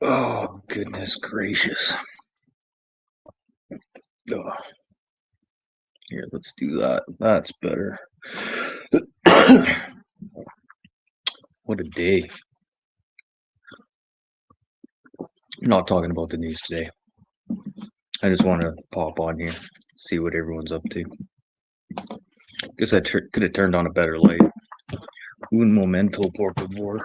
Oh, goodness gracious. Oh, here, let's do that. That's better. What a day. I'm not talking about the news today. I just want to pop on here, see what everyone's up to. Guess I could have turned on a better light. Un momento, por favor.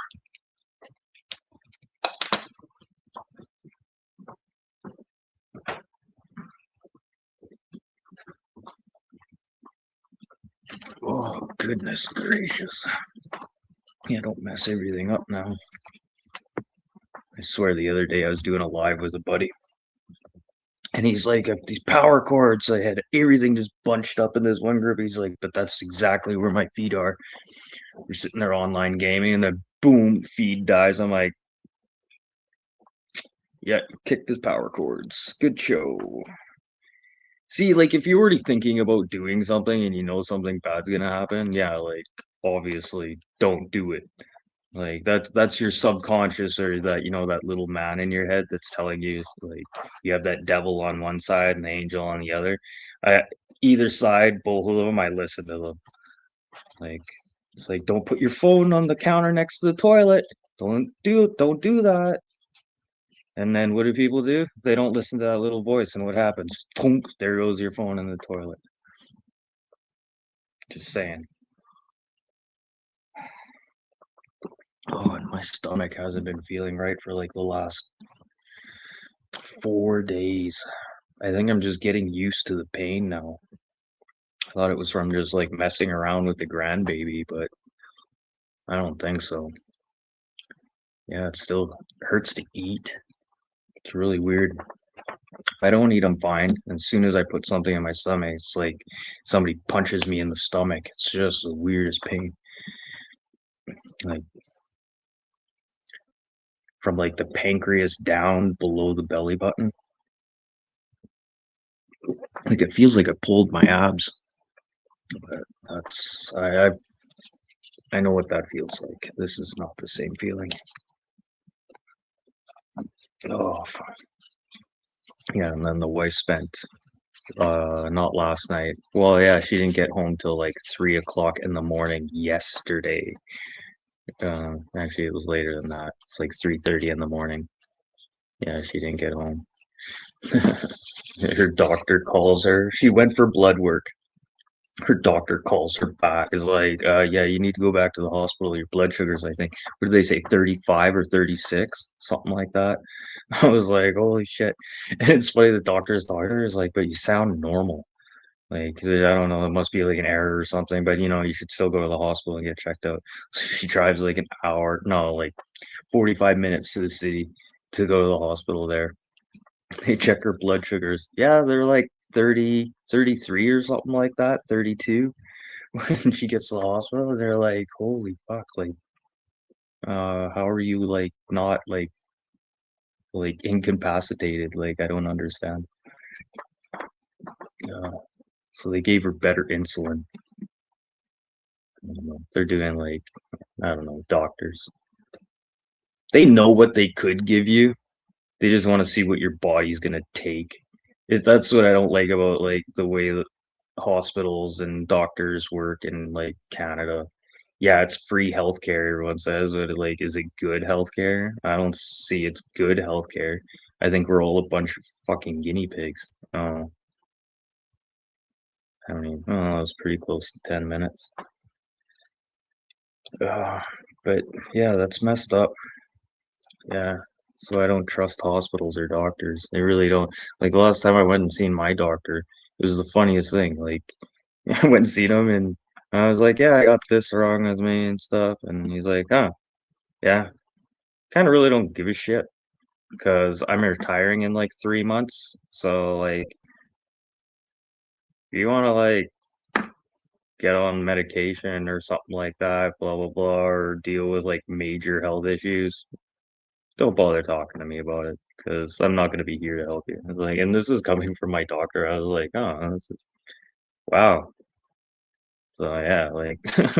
Oh, goodness gracious. Yeah, don't mess everything up now. I swear the other day I was doing a live with a buddy. And he's like, these power cords, I had everything just bunched up in this one group. He's like, but that's exactly where my feet are. We're sitting there online gaming, and then boom, feed dies. I'm like, yeah, kick this power cords. Good show. See, like if you're already thinking about doing something and you know something bad's gonna happen, yeah, like obviously don't do it. Like that's your subconscious or that that little man in your head that's telling you like you have that devil on one side and the angel on the other. I Either side, both of them, I listen to them. Like it's like don't put your phone on the counter next to the toilet. Don't do that. And then what do people do? They don't listen to that little voice, and what happens? Tunk, there goes your phone in the toilet. Just saying. Oh, and my stomach hasn't been feeling right for like the last 4 days. I think I'm just getting used to the pain now. I thought it was from just like messing around with the grandbaby, but I don't think so. Yeah, it still hurts to eat. It's really weird. If I don't eat, I'm fine. As soon as I put something in my stomach, it's like somebody punches me in the stomach. It's just the weirdest pain. Like from like the pancreas down below the belly button. Like it feels like I pulled my abs. But that's I know what that feels like. This is not the same feeling. Oh, fuck. Yeah, and then the wife spent not last night. Well, yeah, she didn't get home till like 3 o'clock in the morning yesterday. Actually, it was later than that. It's like 3:30 in the morning. Yeah, she didn't get home. Her doctor calls her. She went for blood work. Her doctor calls her back. Is like, yeah, you need to go back to the hospital. Your blood sugars, I think, what did they say, 35 or 36, something like that. I was like, holy shit. And it's funny, the doctor's daughter is like, but you sound normal. Like, I don't know, it must be like an error or something, but you should still go to the hospital and get checked out. She drives like an hour, no, like 45 minutes to the city to go to the hospital there. They check her blood sugars. Yeah, they're like 30, 33 or something like that, 32. When she gets to the hospital, they're like, holy fuck, like, how are you like not like incapacitated? Like, I don't understand. Uh, so they gave her better insulin. I don't know. They're doing like, I don't know, doctors. They know what they could give you. They just want to see what your body's gonna take. That's what I don't like about like the way that hospitals and doctors work in like Canada. Yeah, it's free healthcare, everyone says, but like, is it good healthcare? I don't see it's good healthcare. I think we're all a bunch of fucking guinea pigs. I mean, oh, it was pretty close to 10 minutes. Uh, but yeah, that's messed up. Yeah. So I don't trust hospitals or doctors. They really don't. Like the last time I went and seen my doctor, it was the funniest thing. Like I went and seen him and I was like, yeah, I got this wrong with me and stuff. And he's like, huh, yeah, kind of really don't give a shit because I'm retiring in like 3 months. So like, if you want to like get on medication or something like that, blah blah blah, or deal with like major health issues, don't bother talking to me about it because I'm not going to be here to help you. It's like, and this is coming from my doctor. I was like, oh, this is wow. So yeah, like if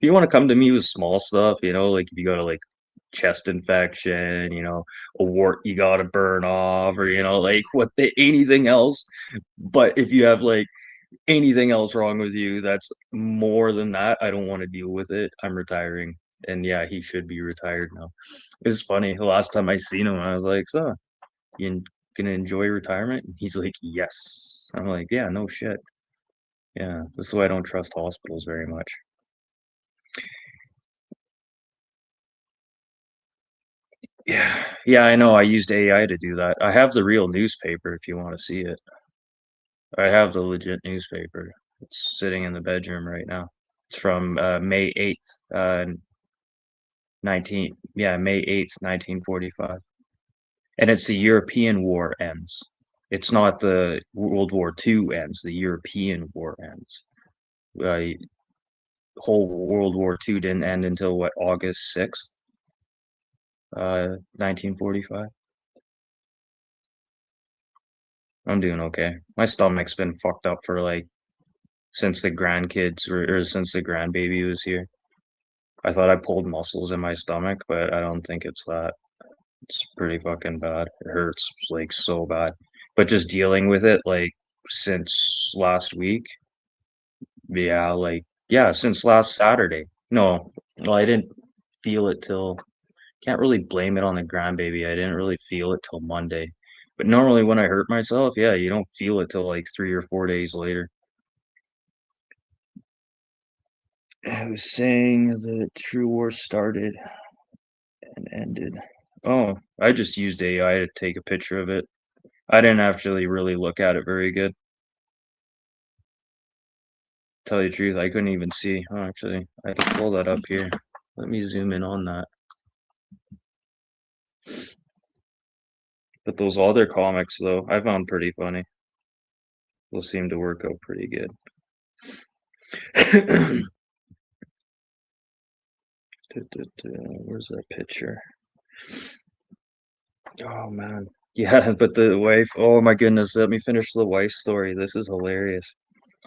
you want to come to me with small stuff, like if you gotta like chest infection, a wart you gotta burn off, or like anything else. But if you have like anything else wrong with you that's more than that, I don't want to deal with it. I'm retiring. And yeah, he should be retired now. It's funny. The last time I seen him, I was like, "So, you gonna enjoy retirement?" And he's like, "Yes." I'm like, "Yeah, no shit." Yeah, this is why I don't trust hospitals very much. Yeah, yeah, I know. I used AI to do that. I have the real newspaper if you want to see it. I have the legit newspaper. It's sitting in the bedroom right now. It's from May 8th, May 8th, 1945. And it's the European War ends. It's not the World War II ends, the European War ends. Uh, whole World War II didn't end until what, August 6th, 1945. I'm doing okay. My stomach's been fucked up for like since the grandkids or since the grandbaby was here. I thought I pulled muscles in my stomach, but I don't think it's that. It's pretty fucking bad. It hurts like so bad. But just dealing with it like since last week, yeah, since last Saturday. No, well, I didn't feel it till can't really blame it on the grandbaby. I didn't really feel it till Monday. But normally when I hurt myself, yeah, you don't feel it till like 3 or 4 days later. I was saying the true war started and ended. Oh, I just used AI to take a picture of it. I didn't actually really look at it very good. Tell you the truth, I couldn't even see. Oh, actually, I can pull that up here. Let me zoom in on that. But those other comics, though, I found pretty funny. Those seem to work out pretty good. Where's that picture? Oh man. Yeah, but the wife, oh my goodness, let me finish the wife story. This is hilarious.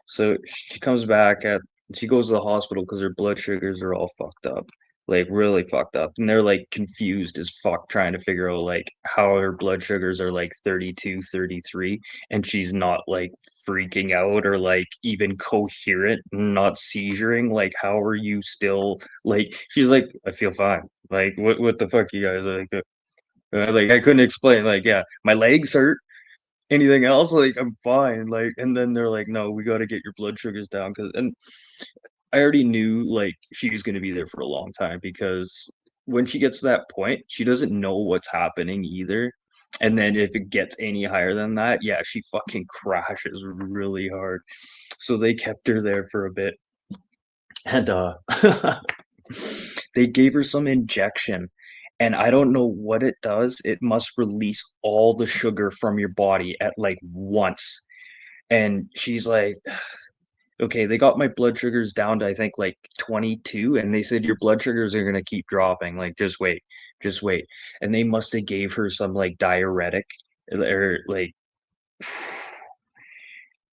So she goes to the hospital because her blood sugars are all fucked up, like really fucked up. And they're like confused as fuck trying to figure out like how her blood sugars are like 32, 33, and she's not like freaking out or like even coherent, not seizuring. Like, how are you still like she's like, I feel fine. Like what the fuck you guys like I couldn't explain, like, yeah, my legs hurt. Anything else, like I'm fine. Like, and then they're like, no, we got to get your blood sugars down because, and I already knew like she was going to be there for a long time because when she gets to that point, she doesn't know what's happening either. And then if it gets any higher than that, yeah, she fucking crashes really hard. So they kept her there for a bit, and they gave her some injection, and I don't know what it does. It must release all the sugar from your body at like once. And she's like, okay, they got my blood sugars down to I think like 22, and they said your blood sugars are gonna keep dropping. Like, just wait, just wait. And they must have gave her some like diuretic or like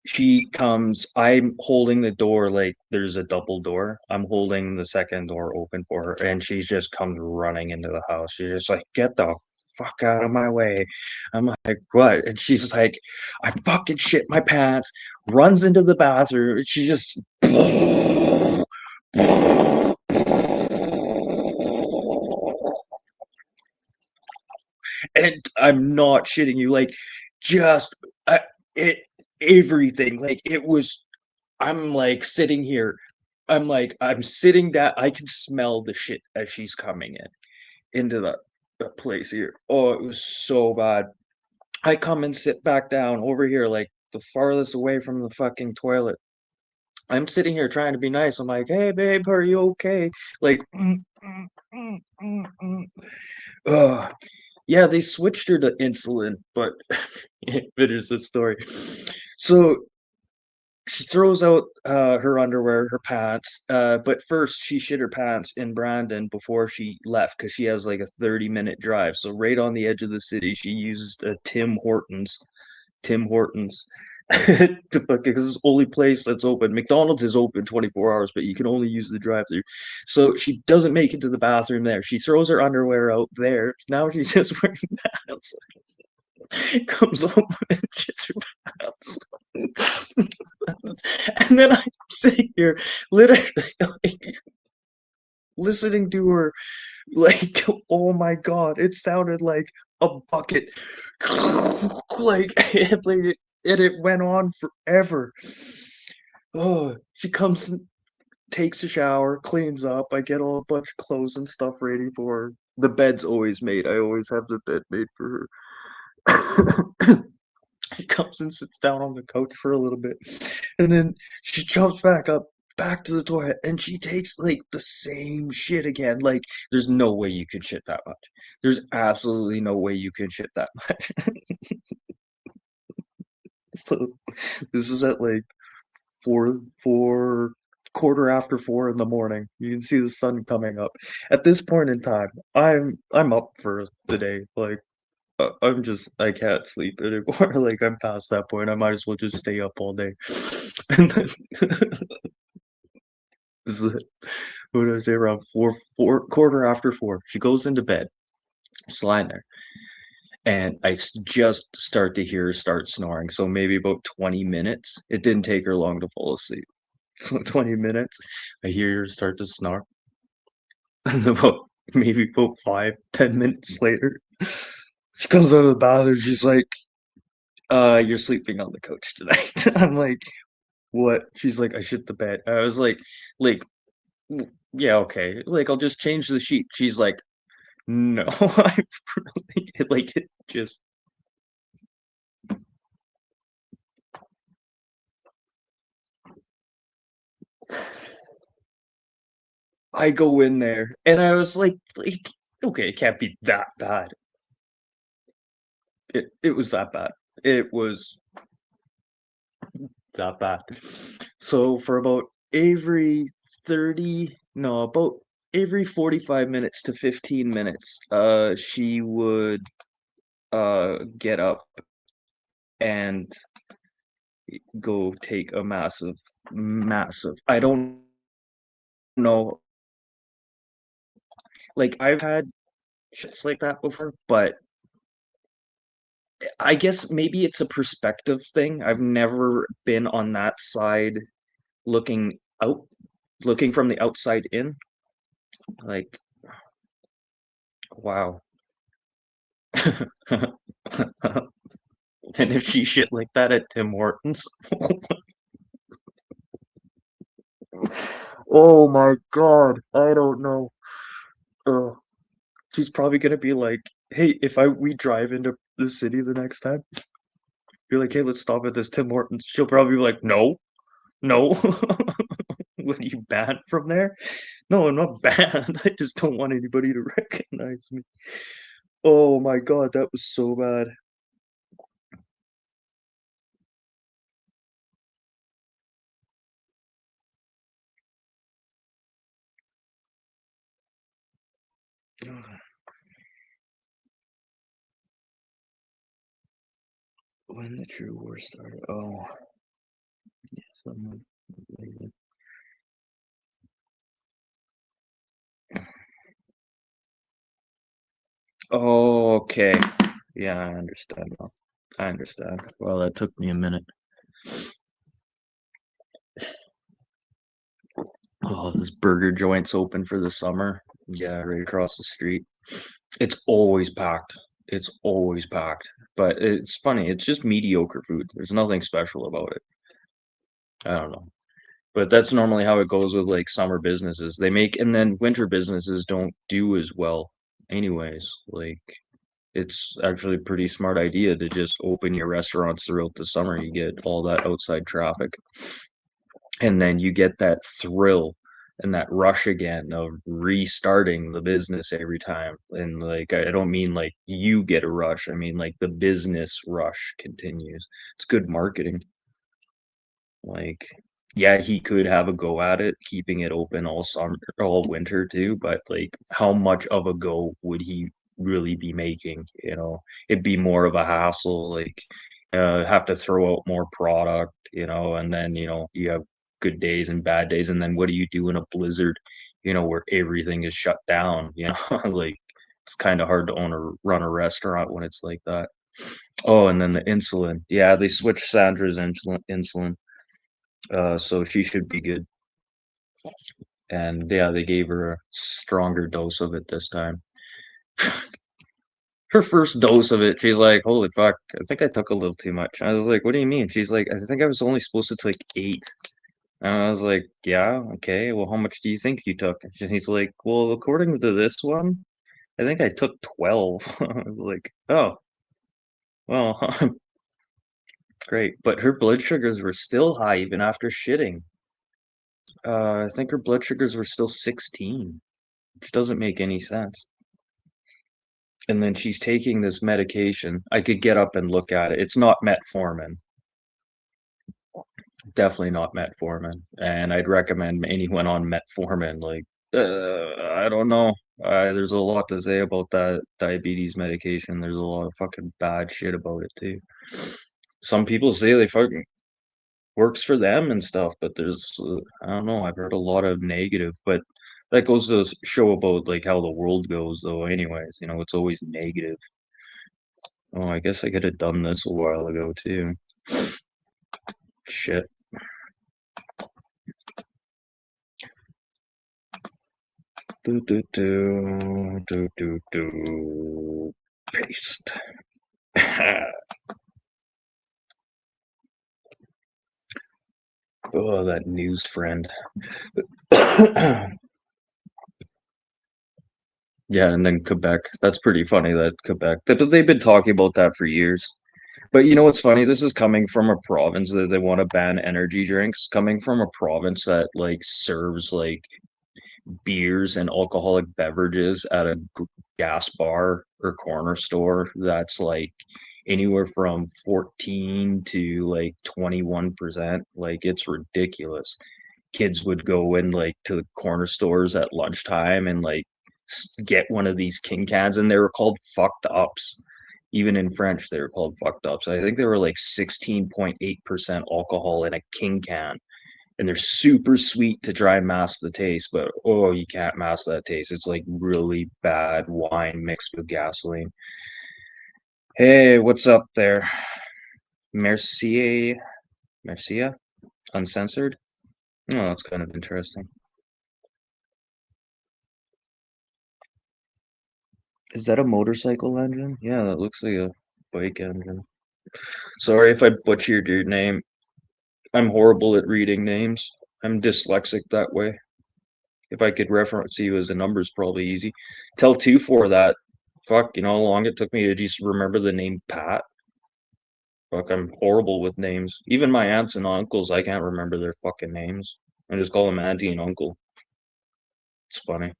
she comes, I'm holding the door, like there's a double door. I'm holding the second door open for her, and she just comes running into the house. She's just like, get the fuck out of my way. I'm like, what? And she's like, I fucking shit my pants, runs into the bathroom. She just and I'm not shitting you, like just it everything. Like it was I'm like sitting here. I'm sitting down. I can smell the shit as she's coming into the place here. Oh, it was so bad. I come and sit back down over here, like the farthest away from the fucking toilet. I'm sitting here trying to be nice. I'm like, hey babe, are you okay? Like, Ugh. Yeah, they switched her to insulin, but finish the story. So she throws out her underwear, her pants. But first, she shit her pants in Brandon before she left because she has like a 30-minute drive. So right on the edge of the city, she used a Tim Hortons. Tim Hortons. To fucking because it's the only place that's open. McDonald's is open 24 hours, but you can only use the drive-through. So she doesn't make it to the bathroom there. She throws her underwear out there. Now she's just wearing pants. Comes home and shits her pants. And then I'm sitting here literally like listening to her like, oh my God, it sounded like a bucket. Like, and it went on forever. Oh, she comes and takes a shower, cleans up. I get all a bunch of clothes and stuff ready for her. The bed's always made. I always have the bed made for her. She comes and sits down on the couch for a little bit, and then she jumps back up, back to the toilet, and she takes like the same shit again. Like, there's no way you could shit that much. There's absolutely no way you could shit that much. So this is at like four quarter after 4 in the morning. You can see the sun coming up. At this point in time, I'm up for the day. Like, I can't sleep anymore. Like, I'm past that point. I might as well just stay up all day. And then this is it. What did I say? Around quarter after 4. She goes into bed. She's lying there, and just start to hear her start snoring. So maybe about 20 minutes. It didn't take her long to fall asleep. So 20 minutes, I hear her start to snore. And about maybe about 5, 10 minutes later, she comes out of the bathroom. She's like, you're sleeping on the couch tonight. I'm like, what? She's like, I shit the bed. I was like, yeah, okay. Like, I'll just change the sheet. She's like, no, I really, like, it just, I go in there and I was like, okay, it can't be that bad. It was that bad. It was that bad. So for about every 30, no, about every 45 minutes to 15 minutes, she would get up and go take a massive, I don't know, like I've had shits like that before, but I guess maybe it's a perspective thing. I've never been on that side looking out, looking from the outside in. Like, wow. And if she shit like that at Tim Hortons, oh my God, I don't know. Uh, she's probably gonna be like, "Hey, if I we drive into the city the next time, you're like, hey, let's stop at this Tim Hortons." She'll probably be like, "No, no." What, are you banned from there? No, I'm not banned. I just don't want anybody to recognize me. Oh my God, that was so bad. When the true war started. Oh, yes, I'm like, oh, okay. Yeah, I understand now. I understand. Well, that took me a minute. Oh, this burger joint's open for the summer. Yeah, right across the street. It's always packed. It's always packed. But it's funny, it's just mediocre food. There's nothing special about it. I don't know. But that's normally how it goes with like summer businesses. They make, and then winter businesses don't do as well anyways. Like, it's actually a pretty smart idea to just open your restaurants throughout the summer. You get all that outside traffic, and then you get that thrill and that rush again of restarting the business every time. And like, I don't mean like you get a rush, I mean like the business rush continues. It's good marketing. Like, yeah, he could have a go at it, keeping it open all summer, all winter too, but like, how much of a go would he really be making? It'd be more of a hassle. Like, have to throw out more product, and then, you have good days and bad days. And then what do you do in a blizzard, where everything is shut down, like it's kind of hard to run a restaurant when it's like that. Oh, and then the insulin. Yeah, they switched Sandra's insulin. So she should be good. And yeah, they gave her a stronger dose of it this time. Her first dose of it, she's like, "Holy fuck, I think I took a little too much." I was like, "What do you mean?" She's like, "I think I was only supposed to take 8." And I was like, "Yeah, okay. Well, how much do you think you took?" And he's like, "Well, according to this one, I think I took 12." I was like, "Oh, well, great." But her blood sugars were still high even after shitting. I think her blood sugars were still 16, which doesn't make any sense. And then she's taking this medication. I could get up and look at it. It's not metformin. Definitely not metformin. And I'd recommend anyone on metformin. Like, I don't know. There's a lot to say about that diabetes medication. There's a lot of fucking bad shit about it too. Some people say they fucking works for them and stuff, but there's I don't know. I've heard a lot of negative, but that goes to show about like how the world goes, though. Anyways, it's always negative. Oh, I guess I could have done this a while ago too. Shit. Do do do do do do. Paste. Oh, that news friend. Yeah, and then Quebec. That's pretty funny that Quebec. They've been talking about that for years. But you know what's funny? This is coming from a province that they want to ban energy drinks, coming from a province that like serves like beers and alcoholic beverages at a gas bar or corner store that's like anywhere from 14 to like 21%. Like it's ridiculous. Kids would go in like to the corner stores at lunchtime and like get one of these king cans, and they were called fucked ups. Even in French, they were called fucked ups. I think they were like 16.8% alcohol in a king can, and they're super sweet to try and mask the taste, but oh, you can't mask that taste. It's like really bad wine mixed with gasoline. Hey, what's up there? Mercier, Mercia, uncensored. Oh, that's kind of interesting. Is that a motorcycle engine? Yeah, that looks like a bike engine. Sorry if I butchered your name. I'm horrible at reading names. I'm dyslexic that way. If I could reference you as a number is probably easy. Tell 2 for that. Fuck, you know how long it took me to just remember the name Pat? Fuck, I'm horrible with names. Even my aunts and uncles, I can't remember their fucking names. I just call them auntie and uncle. It's funny.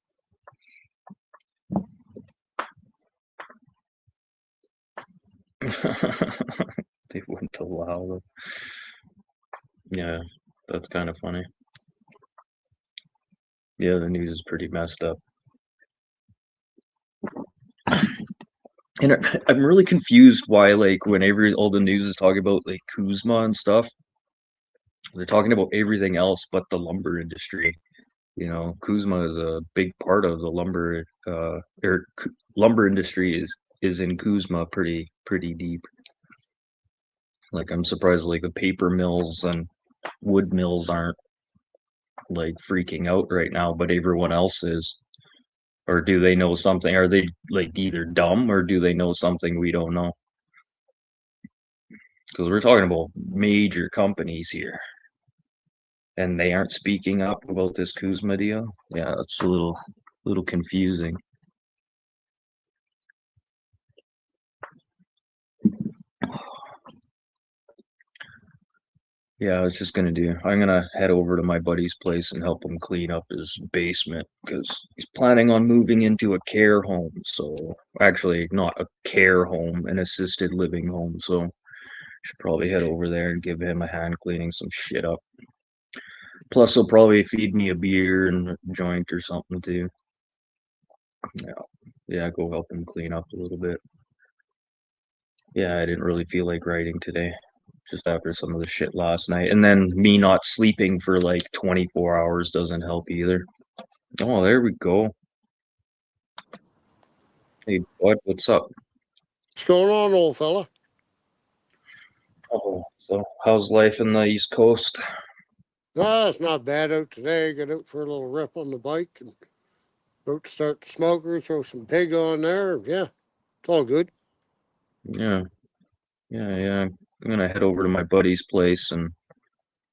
They wouldn't allow them. Yeah, that's kind of funny. Yeah, the news is pretty messed up. And I'm really confused why, like, whenever all the news is talking about like Kuzma and stuff, they're talking about everything else but the lumber industry. Kuzma is a big part of the lumber industry is in Kuzma pretty deep. Like I'm surprised like the paper mills and wood mills aren't like freaking out right now, but everyone else is. Or do they know something? Are they like either dumb or do they know something we don't know? Because we're talking about major companies here, and they aren't speaking up about this Kuzma deal. Yeah, that's a little confusing. Yeah, I'm gonna head over to my buddy's place and help him clean up his basement because he's planning on moving into a care home. So, actually, not a care home, an assisted living home. So, should probably head over there and give him a hand cleaning some shit up. Plus, he'll probably feed me a beer and a joint or something too. Yeah, yeah, go help him clean up a little bit. Yeah, I didn't really feel like writing today, just after some of the shit last night. And then me not sleeping for like 24 hours doesn't help either. Oh, there we go. Hey, bud, what's up? What's going on, old fella? Oh, so how's life in the East Coast? Ah, it's not bad out today. Got out for a little rip on the bike and about to start the smoker, throw some pig on there. Yeah, it's all good. Yeah, yeah. I'm gonna head over to my buddy's place and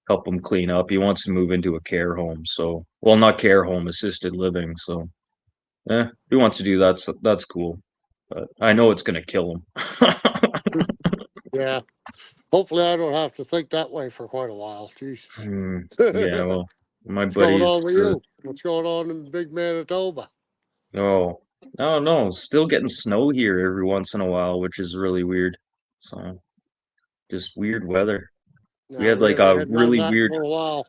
help him clean up. He wants to move into a care home, so well, not care home, assisted living. So, he wants to do that. So that's cool. But I know it's gonna kill him. Yeah. Hopefully, I don't have to think that way for quite a while. Jesus. Hmm, yeah, What's well, my going buddy's on with you? What's going on in Big Manitoba? oh, oh no, still getting snow here every once in a while, which is really weird. So just weird weather. We No, had we like haven't a had none of really that weird for a while.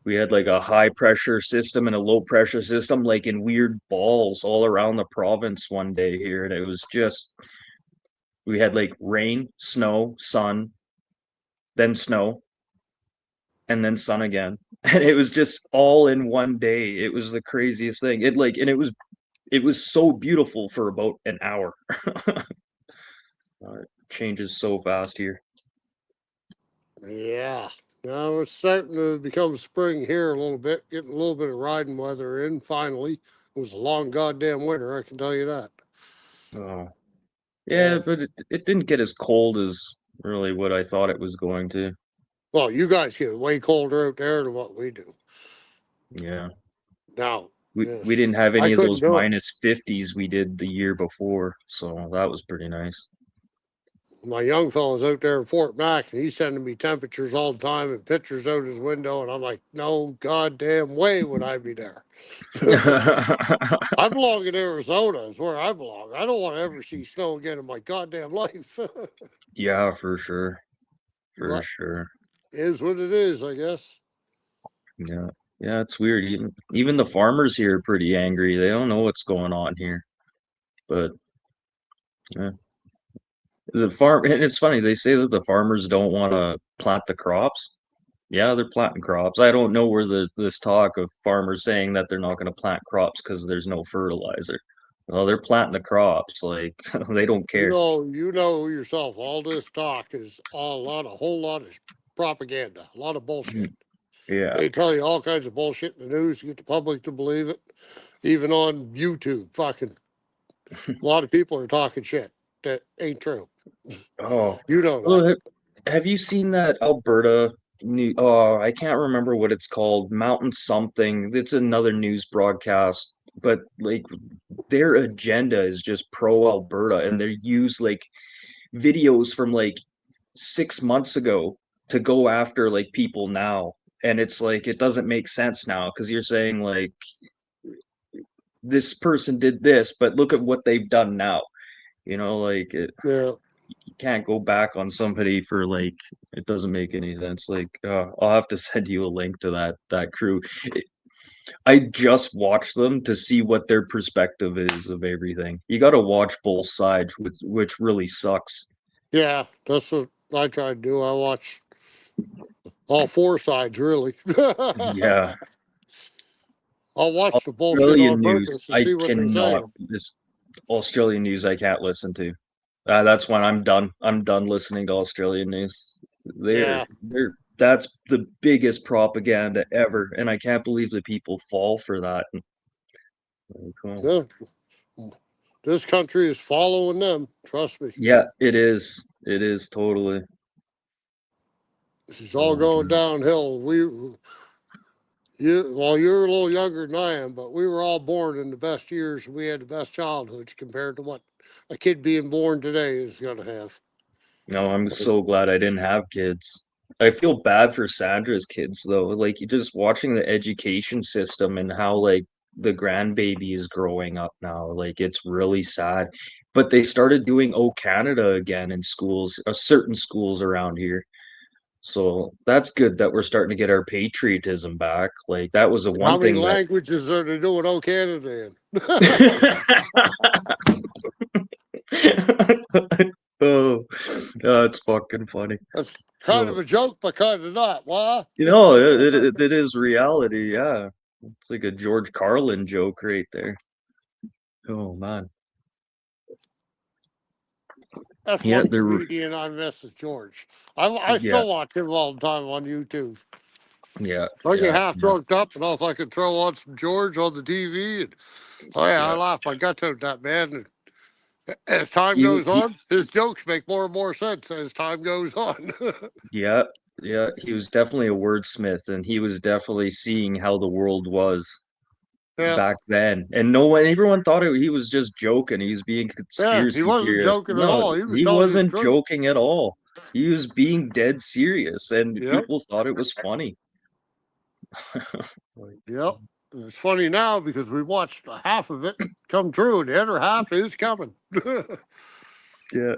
we had like a high pressure system and a low pressure system like in weird balls all around the province one day here, and it was just we had like rain, snow, sun, then snow, and then sun again. And it was just all in one day. It was the craziest thing. It was so beautiful for about an hour. It changes so fast here. Yeah. Now it's starting to become spring here a little bit, getting a little bit of riding weather in finally. It was a long goddamn winter, I can tell you that. Oh, yeah, Yeah. but it didn't get as cold as really what I thought it was going to. Well, you guys get way colder out there than what we do. Yeah. Now, We yes, didn't have I any of couldn't those do it. -50s we did the year before, so that was pretty nice. My young fella's out there in Fort Mac, and he's sending me temperatures all the time and pictures out his window, and I'm like, no goddamn way would I be there. I belong in Arizona, is where I belong. I don't want to ever see snow again in my goddamn life. Yeah, for sure. For But sure. is what it is, I guess. Yeah. Yeah, it's weird. Even the farmers here are pretty angry. They don't know what's going on here. But yeah. And it's funny, they say that the farmers don't want to plant the crops. Yeah, they're planting crops. I don't know where this talk of farmers saying that they're not going to plant crops because there's no fertilizer. Well, they're planting the crops, like they don't care. You know yourself. All this talk is a whole lot of propaganda, a lot of bullshit. Mhm. Yeah. They tell you all kinds of bullshit in the news to get the public to believe it. Even on YouTube, fucking a lot of people are talking shit that ain't true. Oh, You know that. well, have you seen that Alberta new? Oh, I can't remember what it's called. Mountain something. It's another news broadcast, but like their agenda is just pro Alberta, and they use like videos from like 6 months ago to go after like people now. And it's like it doesn't make sense now because you're saying like this person did this, but look at what they've done now. Like Yeah. you can't go back on somebody for like it doesn't make any sense. Like I'll have to send you a link to that crew. I just watched them to see what their perspective is of everything. You got to watch both sides, which really sucks. Yeah, that's what I try to do. I watch all four sides, really. Yeah, I'll watch the bullshit Australian on news. purpose to I see what they're cannot. saying. This Australian news I can't listen to. That's when I'm done. I'm done listening to Australian news. They're Yeah. they're that's the biggest propaganda ever, and I can't believe that people fall for that. Like, oh. Yeah. This country is following them. Trust me. Yeah, it is. It is totally. This is all Oh, going man. downhill. You're a little younger than I am, but we were all born in the best years. We had the best childhoods compared to what a kid being born today is going to have. No, I'm so glad I didn't have kids. I feel bad for Sandra's kids though. Like just watching the education system and how like the grandbaby is growing up now. Like it's really sad. But they started doing O Canada again in schools, certain schools around here. So that's good that we're starting to get our patriotism back. Like that was the How one many thing that languages are they doing Oh Canada in? Oh, it's fucking funny. That's kind of Oh, a joke, but kind of not. Why? it is reality. Yeah, it's like a George Carlin joke right there. Oh man. That's Yeah, one there. comedian I miss is George. I Yeah, still watch him all the time on YouTube. yeah, I get yeah, half yeah. drunk up, and if I could throw on some George on the TV, and oh yeah, I Yeah. laugh my guts out that man. And as time He, goes he, on, his jokes make more and more sense as time goes on. yeah, yeah. He was definitely a wordsmith, and he was definitely seeing how the world was Yeah, back then. And no one, everyone thought he was just joking. He was being yeah, he conspiracy wasn't theorist. joking at No, all. He was he telling you the wasn't truth. joking at all. He was being dead serious, and Yep, people thought it was funny. Like, yep. And it's funny now because we watched half of it come true, and the other half is coming. yeah, yeah.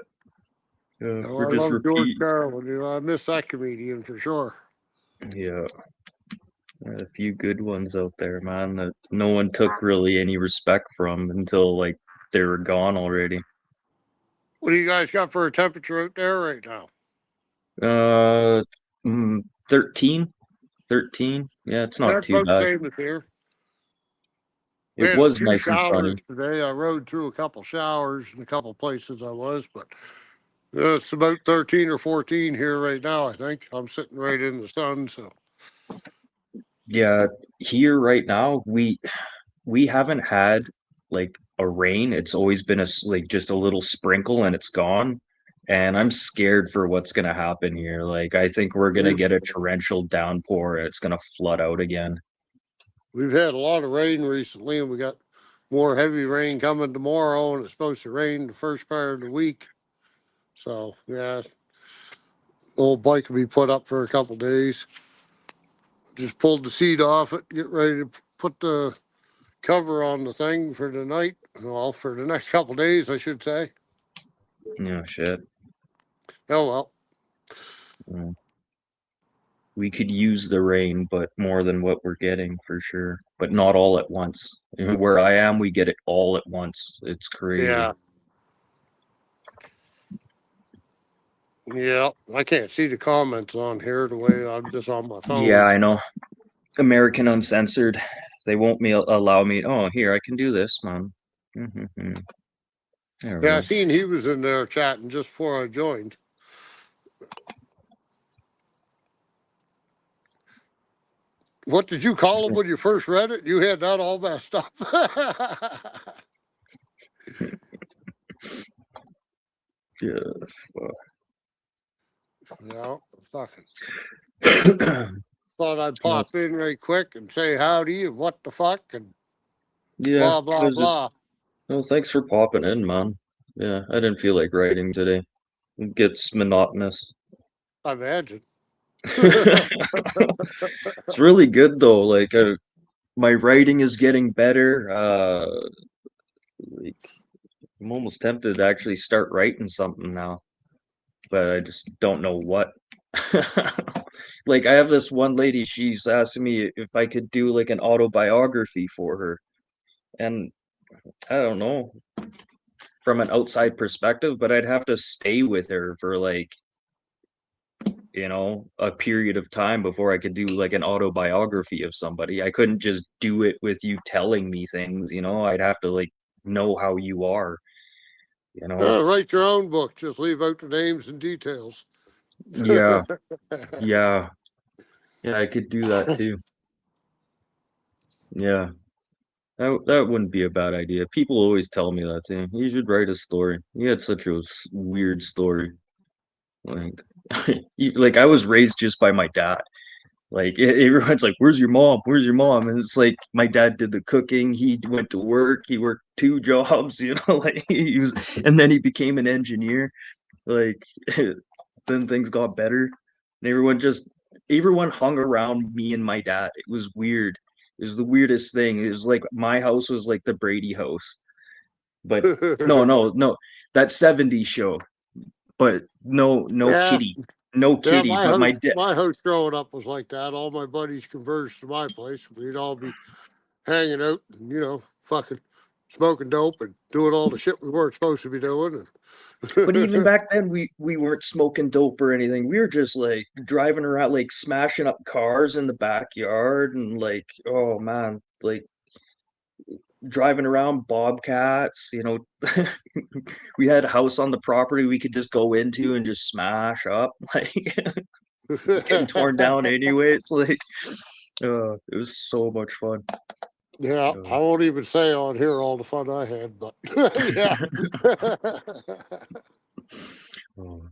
Oh, We're I just love George repeat. Carlin. I miss that comedian for sure. Yeah. A few good ones out there, man, that no one took really any respect from until like they were gone already. What do you guys got for a temperature out there right now? Uh, 13, 13. Yeah, it's not That's too about the bad. same as here. We It had was two nice and showers sunny. today. I rode through a couple showers in a couple places I was, but it's about 13 or 14 here right now, I think. I'm sitting right in the sun, so. Yeah, here right now we haven't had like a rain. It's always been like just a little sprinkle and it's gone. And I'm scared for what's gonna happen here. Like I think we're gonna We've get a torrential downpour. It's gonna flood out again. we've had a lot of rain recently, and we got more heavy rain coming tomorrow, and it's supposed to rain the first part of the week. So yeah, old bike will be put up for a couple days. Just pulled the seat off it, get ready to put the cover on the thing for the night. Well, for the next couple days, I should say. Oh shit. Oh well. Mm. We could use the rain, but more than what we're getting for sure. But not all at once. Where I am, we get it all at once. It's crazy. Yeah. Yeah. I can't see the comments on here the way I'm just on my Yeah, phone. I know. American Uncensored. They won't allow me. Oh, here, I can do this, man. Mm-hmm. There we Yeah, I go. seen he was in there chatting just before I joined. What did you call him when you first read it? You had that all messed up. Yeah. Yeah, fucking. Fuck. Thought I'd No, pop in right quick and say howdy and what the fuck and yeah, blah I blah was just. blah. No, thanks for popping in, man. Yeah, I didn't feel like writing today. It gets monotonous. I imagine. It's really good though. Like my writing is getting better. Like I'm almost tempted to actually start writing something now, but I just don't know what. Like I have this one lady, she's asking me if I could do like an autobiography for her, and I don't know from an outside perspective, but I'd have to stay with her for like a period of time before I could do like an autobiography of somebody. I couldn't just do it with you telling me things. I'd have to like know how you are, you know. Write your own book. Just leave out the names and details. Yeah, yeah, yeah, I could do that too. Yeah. That wouldn't be a bad idea. People always tell me that too. You should write a story. You had such a weird story. Like, like I was raised just by my dad. Like everyone's like, "Where's your mom? Where's your mom?" And it's like my dad did the cooking. He went to work. He worked two jobs. Like he was, and then he became an engineer. Like then things got better, and everyone hung around me and my dad. It was weird. It was the weirdest thing. It was like my house was like the Brady house, but no, no, no, that '70s show. But no, no Yeah, kitty, no yeah. kitty. But my dad. My host growing up was like that. All my buddies converged to my place. We'd all be hanging out, and fucking smoking dope and doing all the shit we weren't supposed to be doing. But even back then, we weren't smoking dope or anything. We were just like driving around, like smashing up cars in the backyard, and like, oh man, like driving around bobcats. We had a house on the property we could just go into and just smash up. Like it's getting torn down anyway. It's like, it was so much fun. Yeah, I won't even say on here all the fun I had, but yeah. Oh,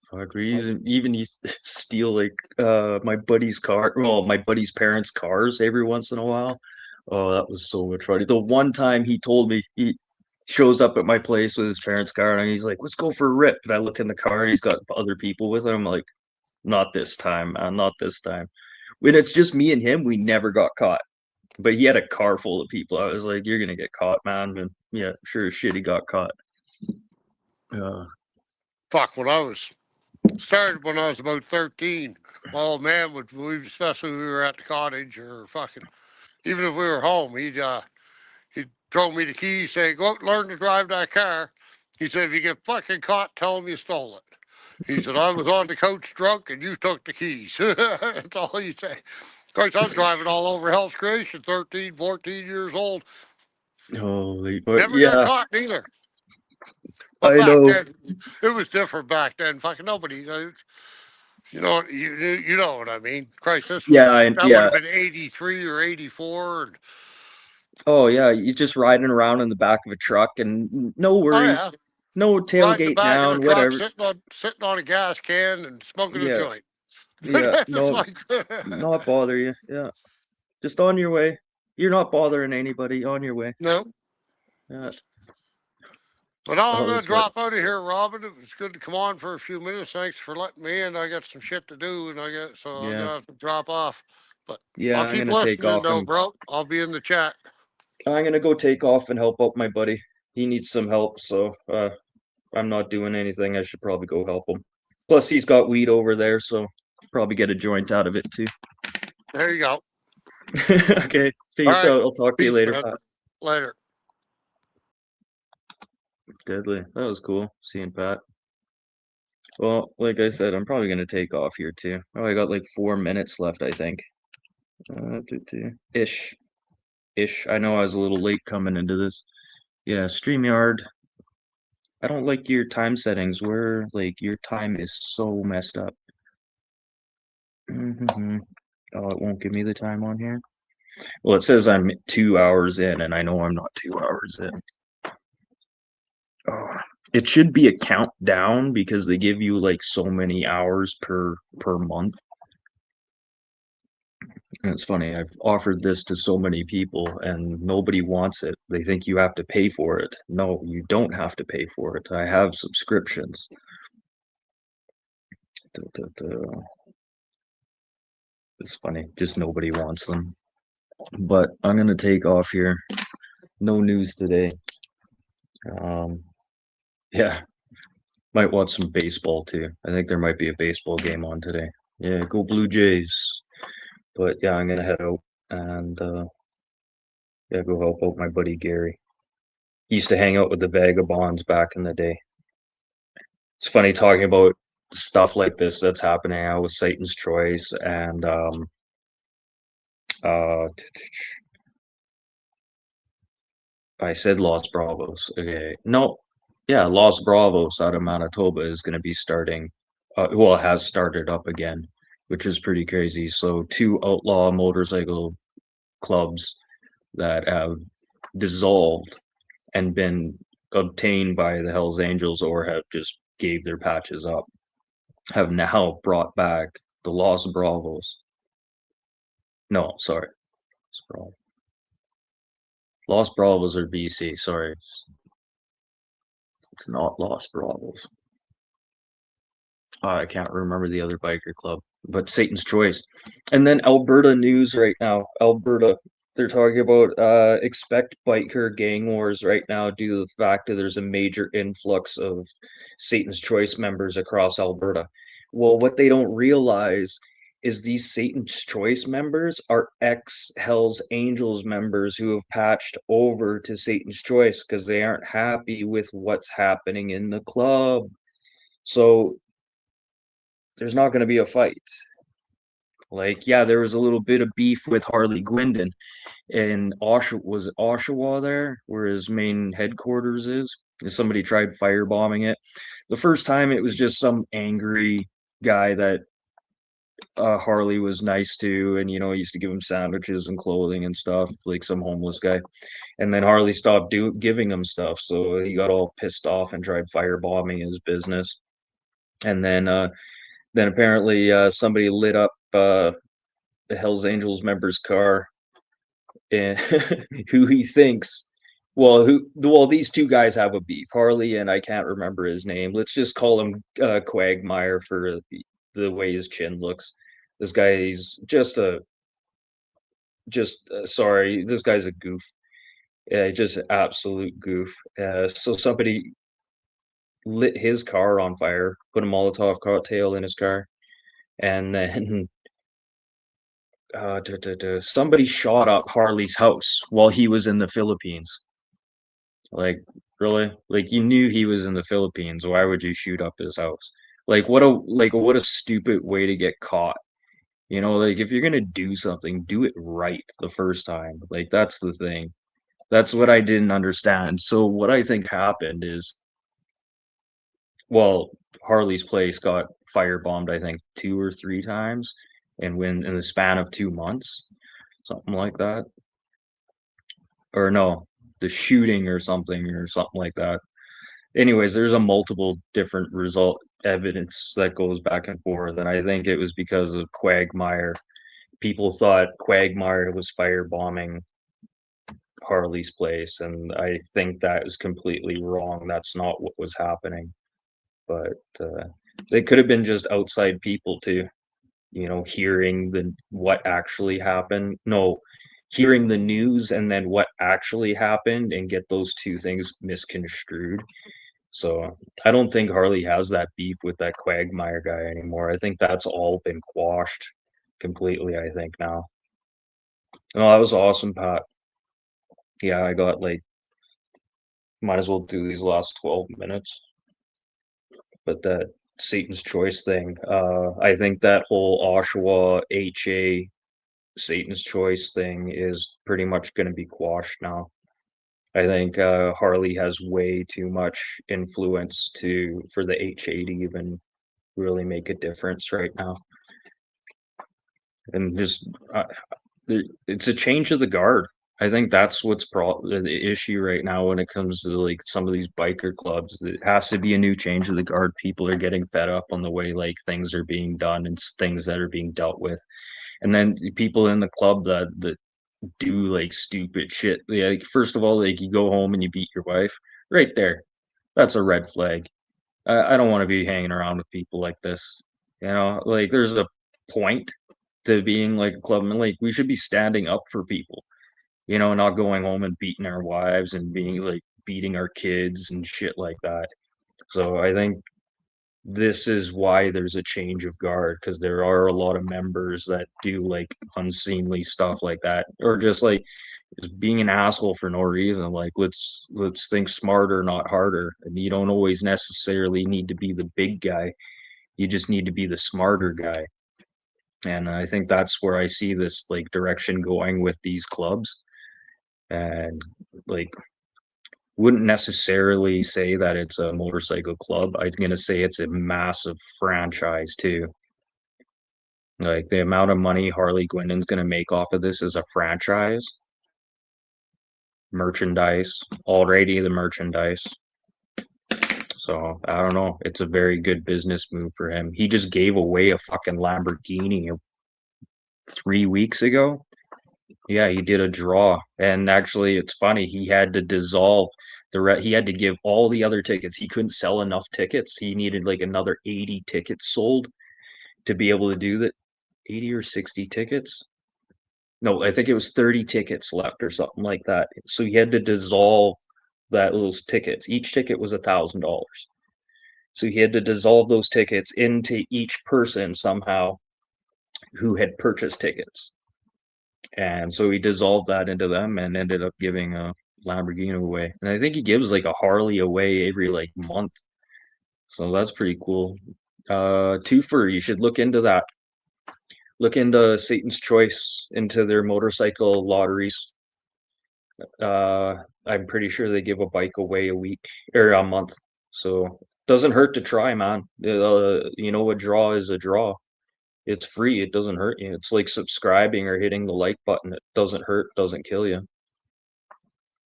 fuck, we even used to steal like my buddy's car, well, my buddy's parents' cars every once in a while. Oh, that was so much fun. The one time he told me he shows up at my place with his parents' car and he's like, "Let's go for a rip." And I look in the car and he's got other people with him. I'm like, "Not this time, man, not this time." When it's just me and him, we never got caught. But he had a car full of people. I was like, "You're gonna get caught, man." And yeah, sure as shit, he got caught. Fuck, when I was started when I was about 13. My old man would, especially when we were at the cottage or fucking, even if we were home, he'd throw me the keys, say, "Go out and learn to drive that car." He said, "If you get fucking caught, tell him you stole it." He said, "I was on the couch drunk and you took the keys." That's all he said. Of course, I was driving all over Hell's Creation, 13, 14 years old. Holy, but Never got yeah, caught neither. But I back know. then, it was different back then. Fucking nobody, you know what I mean. Christ, Yeah, that would yeah. have been 83 or 84. And, Oh yeah, you just riding around in the back of a truck and no oh yeah, worries, no riding the tailgate back of the down, truck, whatever. sitting on a gas can and smoking a Yeah, joint. yeah. It's No, like, not bother you. Yeah, just on your way. You're not bothering anybody. On your way. no. Yeah. But now I'm Oh, going to that's what. drop out of here, Robin. It was good to come on for a few minutes. Thanks for letting me in. I got some shit to do, and so I'm Yeah, gonna have to drop off. But yeah. I'll I'm keep gonna take listening, off though, and bro. I'll be in the chat. I'm gonna go take off and help out my buddy. He needs some help, so I'm not doing anything. I should probably go help him. Plus, he's got weed over there, so probably get a joint out of it too. There you go. Okay, All peace right. out. I'll talk to you Peace, later. man. Pat. Later. Deadly. That was cool seeing Pat. Well, like I said, I'm probably gonna take off here too. Oh, I got like 4 minutes left, I think. Ish. Ish. I know I was a little late coming into this. Yeah, Streamyard. I don't like your time settings where like your time is so messed up. Oh, it won't give me the time on here. Well, it says I'm 2 hours in, and I know I'm not 2 hours in. Oh, it should be a countdown because they give you like so many hours per month. And it's funny, I've offered this to so many people and nobody wants it. They think you have to pay for it. No, you don't have to pay for it. I have subscriptions. It's funny, just nobody wants them. But I'm gonna take off here. No news today. Yeah, might watch some baseball too. I think there might be a baseball game on today. Yeah, go Blue Jays. But yeah, I'm gonna head out and yeah, go help out my buddy Gary. He used to hang out with the Vagabonds back in the day. It's funny talking about stuff like this that's happening now with Satan's Choice and uh I said Los Bravos. Okay. No, yeah, Los Bravos out of Manitoba is gonna be starting well, it has started up again, which is pretty crazy. So two outlaw motorcycle clubs that have dissolved and been obtained by the Hells Angels or have just gave their patches up have now brought back the Los Bravos. No, sorry. Los Bravos are BC. Sorry. It's not Los Bravos. I can't remember the other biker club, but Satan's Choice. And then Alberta news right now. Alberta, they're talking about expect biker gang wars right now due to the fact that there's a major influx of Satan's Choice members across Alberta. Well, what they don't realize is these Satan's Choice members are ex Hell's Angels members who have patched over to Satan's Choice because they aren't happy with what's happening in the club. So there's not going to be a fight. Like, yeah, there was a little bit of beef with Harley Gwindon, and Oshawa there, where his main headquarters is. And somebody tried firebombing it. The first time, it was just some angry guy that Harley was nice to, and used to give him sandwiches and clothing and stuff, like some homeless guy. And then Harley stopped giving him stuff, so he got all pissed off and tried firebombing his business. And then apparently somebody lit up the Hell's Angels member's car, and who he thinks. Well, these two guys have a beef, Harley and I can't remember his name. Let's just call him Quagmire for the way his chin looks. This guy, he's sorry, this guy's a goof. Just an absolute goof. So somebody lit his car on fire, put a Molotov cocktail in his car, and then somebody shot up Harley's house while he was in the Philippines. Like, really? Like, you knew he was in the Philippines. Why would you shoot up his house? Like, what a stupid way to get caught. Like, if you're gonna do something, do it right the first time. Like, that's the thing. That's what I didn't understand. So what I think happened is, well, Harley's place got firebombed, I think, 2 or 3 times, and when in the span of 2 months, something like that. Or no, the shooting or something like that. Anyways, there's a multiple different result evidence that goes back and forth, and I think it was because of Quagmire. People thought Quagmire was firebombing Harley's place, and I think that is completely wrong. That's not what was happening. But they could have been just outside people too, hearing what actually happened. No, hearing the news and then what actually happened and get those two things misconstrued. So I don't think Harley has that beef with that Quagmire guy anymore. I think that's all been quashed completely, I think now. Oh, that was awesome, Pat. Yeah, I got might as well do these last 12 minutes. But that Satan's Choice thing, I think that whole Oshawa HA Satan's Choice thing is pretty much going to be quashed now. I think Harley has way too much influence for the HA to even really make a difference right now. And just it's a change of the guard. I think that's what's the issue right now when it comes to some of these biker clubs. It has to be a new change of the guard. People are getting fed up on the way things are being done and things that are being dealt with. And then people in the club that do stupid shit. Like, first of all, you go home and you beat your wife. Right there. That's a red flag. I don't want to be hanging around with people like this. There's a point to being like a clubman. Like, we should be standing up for people, not going home and beating our wives and beating our kids and shit like that. So I think this is why there's a change of guard, because there are a lot of members that do unseemly stuff like that, or just being an asshole for no reason. Let's think smarter, not harder. And you don't always necessarily need to be the big guy. You just need to be the smarter guy. And I think that's where I see this direction going with these clubs. And wouldn't necessarily say that it's a motorcycle club. I'm gonna say it's a massive franchise too. The amount of money Harley Gwindon's gonna make off of this is a franchise. Merchandise, already the merchandise. So I don't know. It's a very good business move for him. He just gave away a fucking Lamborghini 3 weeks ago. Yeah, he did a draw, and actually, it's funny. He had to dissolve he had to give all the other tickets. He couldn't sell enough tickets. He needed another 80 tickets sold to be able to do that. 80 or 60 tickets. No, I think it was 30 tickets left or something like that. So he had to dissolve those tickets. Each ticket was $1,000. So he had to dissolve those tickets into each person somehow who had purchased tickets. And so he dissolved that into them and ended up giving a Lamborghini away. And I think he gives like a Harley away every like month. So that's pretty cool. Twofer, you should look into that. Look into Satan's Choice, into their motorcycle lotteries. I'm pretty sure they give a bike away a week or a month. So doesn't hurt to try, man. You know, a draw is a draw. It's free. It doesn't hurt you. It's like subscribing or hitting the like button. It doesn't hurt, doesn't kill you.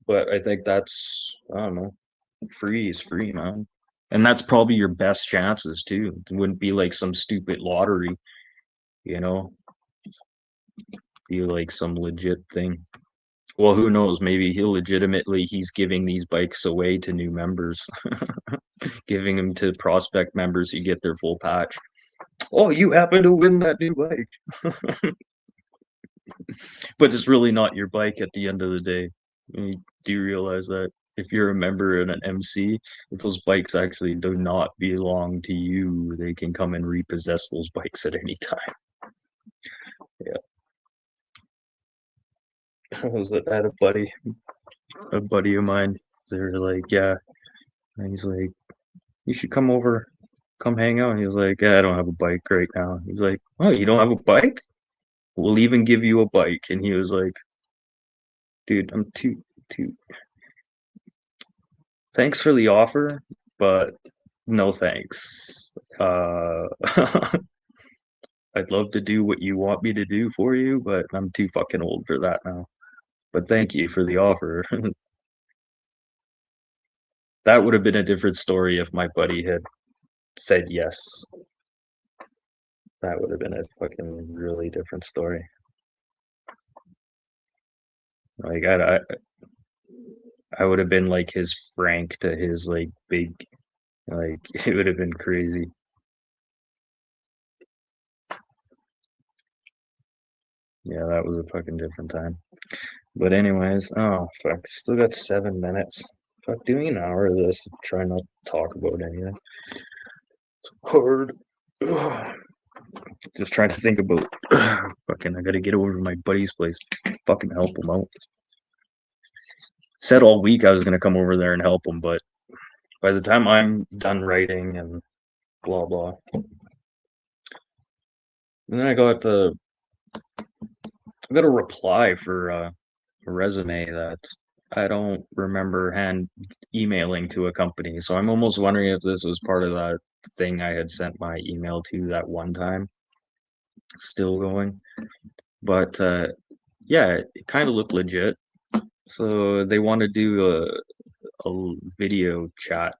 But I think that's, I don't know, free is free, man. And that's probably your best chances too. It wouldn't be like some stupid lottery, you know, be like some legit thing. Well, who knows? Maybe he's giving these bikes away to new members, giving them to prospect members who get their full patch. Oh, you happen to win that new bike. But it's really not your bike at the end of the day. Do you realize that if you're a member and an MC, if those bikes actually do not belong to you, they can come and repossess those bikes at any time. Yeah. I had a buddy of mine. They're like, yeah. And he's like, you should come over, come hang out. And he's like, yeah, I don't have a bike right now. He's like, oh, you don't have a bike? We'll even give you a bike. And he was like, dude, I'm too. Thanks for the offer, but no thanks. I'd love to do what you want me to do for you, but I'm too fucking old for that now. But thank you for the offer. That would have been a different story if my buddy had said yes. That would have been a fucking really different story. Like I would have been like his Frank to his like big, like it would have been crazy. Yeah, that was a fucking different time. But anyways, oh fuck, still got 7 minutes. Fuck, doing an hour of this, try not to talk about anything. It's hard. Ugh. Just trying to think about fucking. I gotta get over to my buddy's place. Fucking help him out. Said all week I was gonna come over there and help him, but by the time I'm done writing and blah blah, and then I got a reply for a resume that I don't remember hand emailing to a company. So I'm almost wondering if this was part of that thing I had sent my email to that one time. Still going, but yeah, it kind of looked legit. So they want to do a video chat,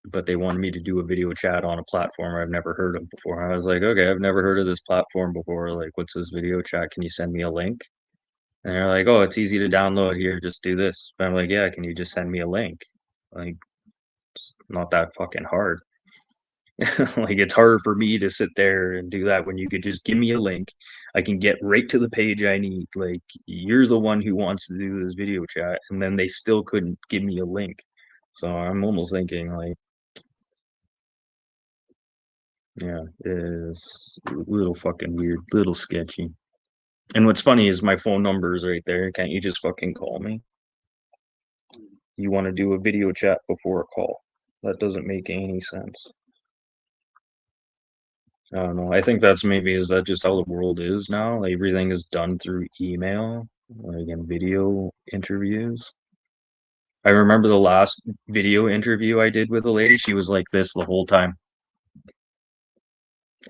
but they wanted me to do a video chat on a platform I've never heard of before. I was like, okay, I've never heard of this platform before. Like, what's this video chat? Can you send me a link? And they're like, oh, it's easy to download here. Just do this. But I'm like, yeah, can you just send me a link? Like, it's not that fucking hard. Like, it's harder for me to sit there and do that when you could just give me a link. I can get right to the page I need. Like, you're the one who wants to do this video chat. And then they still couldn't give me a link. So I'm almost thinking, like, yeah, it's a little fucking weird, little sketchy. And what's funny is my phone number is right there. Can't you just fucking call me? You want to do a video chat before a call? That doesn't make any sense. I don't know. I think that's maybe is that just how the world is now? Like, everything is done through email, like in video interviews. I remember the last video interview I did with a lady. She was like this the whole time,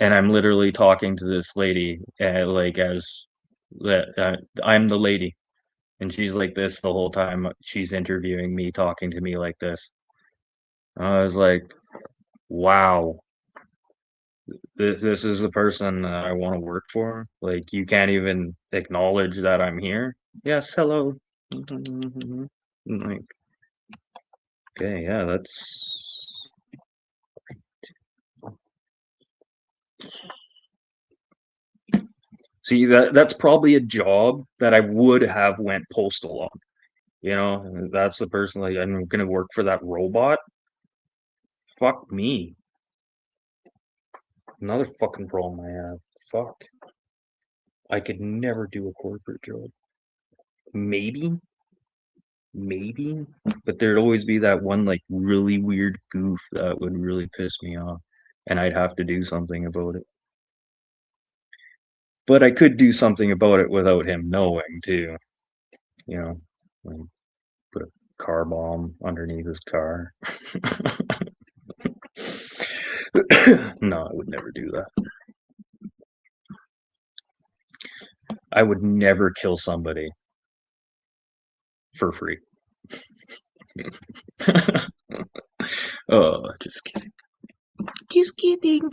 and I'm literally talking to this lady, like as that I'm the lady, and she's like this the whole time. She's interviewing me, talking to me like this. I was like, wow, this is the person that I want to work for. Like, you can't even acknowledge that I'm here. Yes, hello. Like, okay, yeah, that's see that's probably a job that I would have went postal on. You know, that's the person like I'm gonna work for that robot. Fuck me. Another fucking problem I have. fuck. I could never do a corporate job. Maybe, but there'd always be that one like really weird goof that would really piss me off, and I'd have to do something about it. But I could do something about it without him knowing too. You know, like put a car bomb underneath his car. No, I would never do that. I would never kill somebody for free. Oh, just kidding. Just kidding.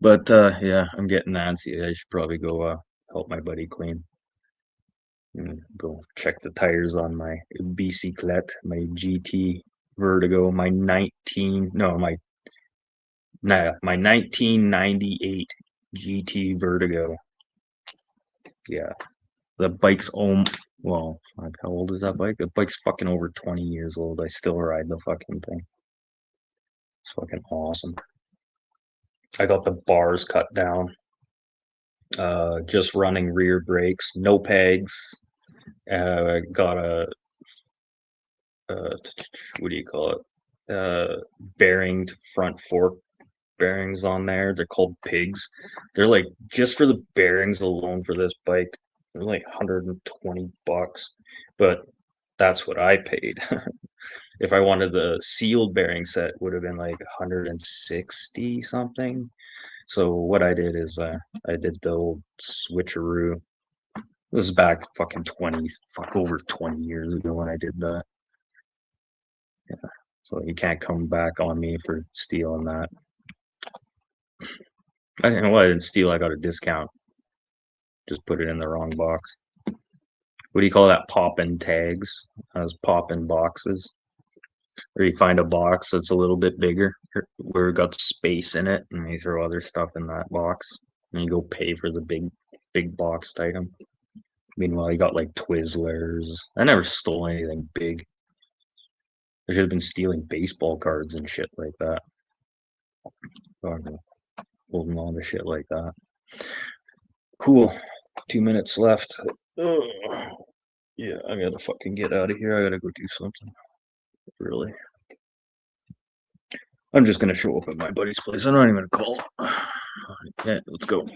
But yeah, I'm getting antsy. I should probably go help my buddy clean. Go check the tires on my bicyclette, my GT Vertigo, my 1998 GT Vertigo. Yeah, the bike's well, fuck, how old is that bike? The bike's fucking over 20 years old. I still ride the fucking thing. It's fucking awesome. I got the bars cut down. Just running rear brakes, no pegs. Got a what do you call it? Bearing front fork bearings on there. They're called pigs. They're like just for the bearings alone for this bike, they're like $120, but that's what I paid. If I wanted the sealed bearing set, would have been like 160 something. So what I did is I did the old switcheroo. This is back fucking over 20 years ago when I did that. Yeah. So you can't come back on me for stealing that. I didn't know why I didn't steal. I got a discount. Just put it in the wrong box. What do you call that? Poppin' tags. Those poppin' boxes. Or you find a box that's a little bit bigger, where it got space in it, and you throw other stuff in that box, and you go pay for the big boxed item. Meanwhile, you got like Twizzlers. I never stole anything big. I should have been stealing baseball cards and shit like that. Holding on to shit like that. Cool. 2 minutes left. Ugh. Yeah, I gotta fucking get out of here. I gotta go do something. Really. I'm just gonna show up at my buddy's place. I'm not even gonna call. Yeah, let's go.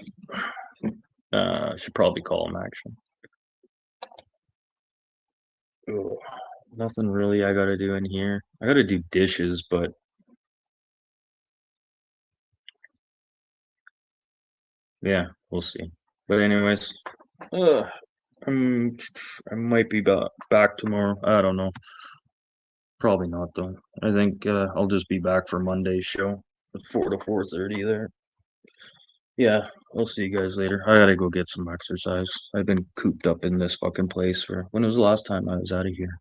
I should probably call him actually. Ugh. Nothing really I gotta do in here. I gotta do dishes, but yeah, we'll see. But anyways, I might be back tomorrow. I don't know. Probably not though. I think I'll just be back for Monday's show at 4 to 4:30 there. Yeah, I'll see you guys later. I gotta go get some exercise. I've been cooped up in this fucking place for when was the last time I was out of here?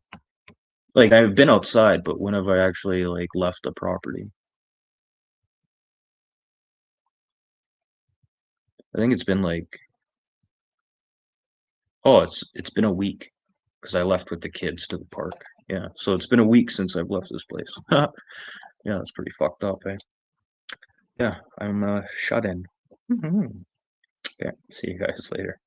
Like I've been outside, but when have I actually like left the property? I think it's been like it's been a week because I left with the kids to the park. Yeah, so it's been a week since I've left this place. Yeah, that's pretty fucked up, eh? Yeah, I'm shut in. Okay, see you guys later.